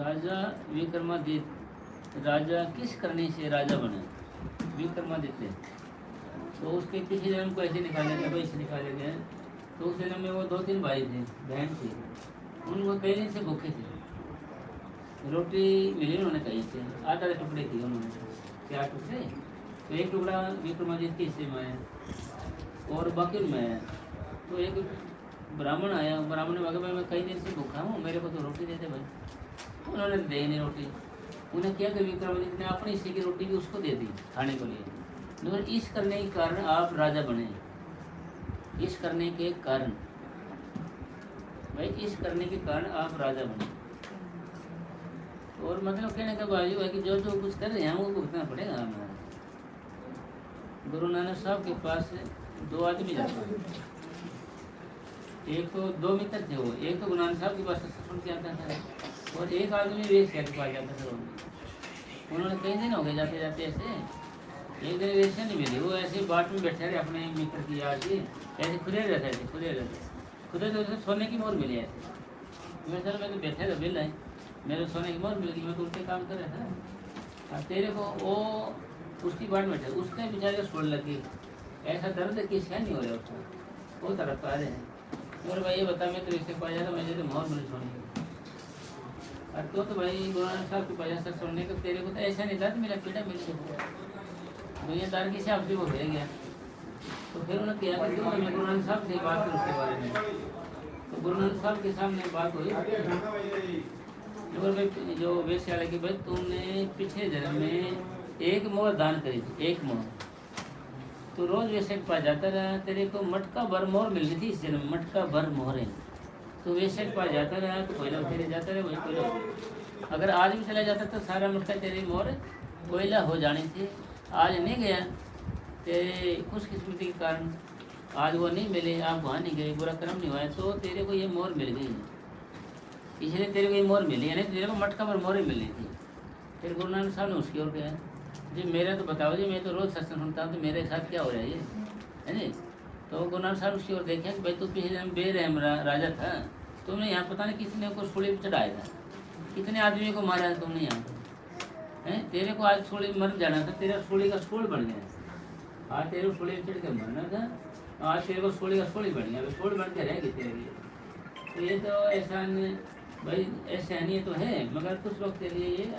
राजा विक्रमादित्य राजा किस करने से राजा बने? विक्रमादित्य। तो उसके पिछले जन्म को ऐसे निकाले गए, वैसे निकाले गए। तो उस जन्म में वो 2-3 भाई थे, बहन थी। उनको कई दिन से भूखे थे। रोटी मिली उन्होंने कहीं से, आधा टुकड़े किए उन्होंने, 4 टुकड़े। तो एक टुकड़ा विक्रमादित्य के हिस्से में आया और बाकी में आया। तो एक ब्राह्मण आया, ब्राह्मण ने कहा भाई मैं कई दिन से भूखा हूँ, मेरे को तो रोटी दे दे भाई। उन्होंने दे नहीं रोटी। उन्हें क्या कि विक्रमादित्य ने अपने हिस्से की रोटी भी उसको दे दी खाने के लिए। मगर इस करने के कारण आप राजा बने। इस करने के कारण भाई, इस करने के कारण आप राजा बने। और मतलब कहने का बाजू है कि जो जो कुछ कर रहे हैं वो भुगतना पड़ेगा हमें। गुरु नानक साहब के पास 2 आदमी जाते हैं। एक तो 2 मित्र थे वो, एक तो गुरु नानक साहब के पास सुन के आता था और एक आदमी वेश्या के पास जाता था। उन्होंने कई दिन हो गए जाते जाते ऐसे। एक दिन वेश्या नहीं मिली, वो ऐसे बाट में बैठे रहे अपने मित्र की याद से, ऐसे खुले रहते थे, खुदे तो सोने की मोहर मिली ऐसे। मैं सर मैं तो बैठे रहे बिल है, मेरे सोने की मोहर मिल गई, मैं तो उल्टे काम कर रहा था। और तेरे को वो उसकी बाट में बैठे, उसने बेचारे छोड़ लगी। ऐसा दर्द कि सहन नहीं हो रहा उसको, वो तरफ पा रहे हैं। और भाई ये बता, मैं तो इससे पा जाता, मैंने तो मोहर मिली सोने की। और तो भाई गुरु नानक साहब की वजह से सुनने को तेरे को तो ऐसा नहीं था, तो मेरा पीड़ा मिल गया। दुनियादार के हिसाब से वो रह गया। तो फिर उन्होंने किया कि मैं गुरु नानक साहब से बात करूँ उसके बारे में। तो गुरु नानक साहब के सामने बात हुई और भाई जो वेश्यालय की, भाई तुमने पिछले जन्म में 1 मोहर दान करी थी, 1 मोहर। तो रोज वेश्या के पास जाता रहा, तेरे को मटका भर मोहर मिलनी थी इस जन्म, मटका भर मोहरें। तो वेश्या के पास जाता रहा, तो कोयला तेरे जाता रहा, वही कोयला। अगर आज भी चला जाता तो सारा मटका तेरी मोहर कोयला हो जानी थी। आज नहीं गया, तेरे खुशकिस्मती के कारण आज वो नहीं मिले, आप वहाँ नहीं गए, बुरा कर्म नहीं हुआ, तो तेरे को ये मोहर मिल गई है। इसलिए तेरे को ये मोहर मिली है, नहीं तेरे को मटका भर मोहरें मिलनी थी। फिर गुरु नानक साहब ने उसकी ओर गया, जी मेरा तो बताओ जी, मैं तो रोज़ सत्संग सुनता हूँ, तो मेरे साथ क्या हो रहा है ये, है नहीं। तो गुरु नानक साहब उसकी ओर देखा कि भाई तू पिछले जन्म बेरहम राजा था, तुमने यहाँ पता नहीं किसने को सूली पर चढ़ाया था, कितने आदमी को मारा है तुमने यहाँ पर, है। तेरे को आज सूली मर जाना था, तेरा सूली का सूल बन गया। आज तेरे को सूली चढ़ के मरना था, आज तेरे को सूली का सूली बन गया, सूल बन के रहेगी तेरे लिए। तो ये तो एहसान भाई, एहसानियत तो है, मगर कुछ लोग के लिए ये